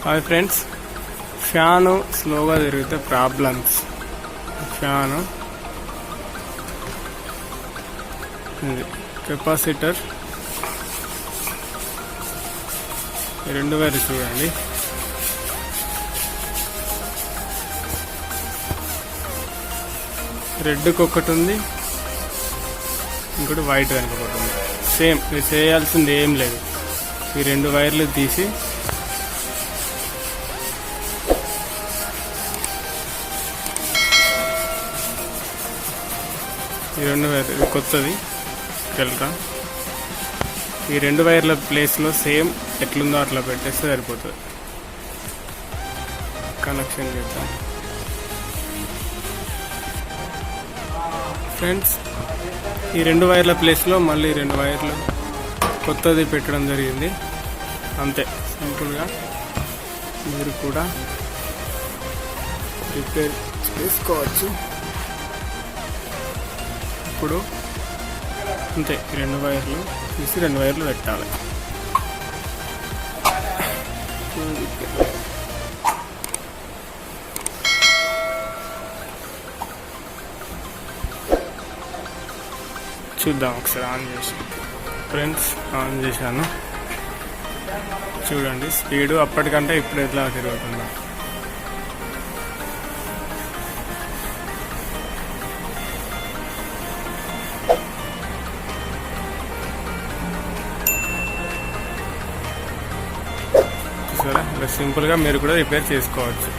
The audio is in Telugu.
హాయ్ ఫ్రెండ్స్, ఫ్యాను స్లోగా తిరిగితే ప్రాబ్లమ్స్. ఫ్యాను ఇది కెపాసిటర్ రెండు వైర్లు చూడండి. రెడ్కి ఒకటి ఉంది, ఇంకోటి వైట్ కనుక ఒకటి ఉంది. సేమ్ ఇది చేయాల్సింది ఏం లేదు. ఈ రెండు వైర్లు తీసి ఈ రెండు వైర్లు, ఇది కొత్తది తెలుసా. ఈ రెండు వైర్ల ప్లేస్లో సేమ్ ఎట్లుందో అట్లా పెట్టేస్తే సరిపోతుంది. కనెక్షన్ చేద్దాం ఫ్రెండ్స్. ఈ రెండు వైర్ల ప్లేస్లో మళ్ళీ రెండు వైర్లు కొత్తది పెట్టడం జరిగింది. అంతే సింపుల్గా మీరు కూడా రిపేర్ చేసుకోవచ్చు. ఇప్పుడు అంతే, రెండు వైర్లు తీసి రెండు వైర్లు పెట్టాలి. చూద్దాం ఒకసారి ఆన్ చేసి. ఫ్రెండ్స్ ఆన్ చేశాను, చూడండి స్పీడు అప్పటికంటే ఇప్పుడు ఎట్లా తిరుగుతుందో. సరే, ఇలా సింపుల్గా మీరు కూడా రిపేర్ చేసుకోవచ్చు.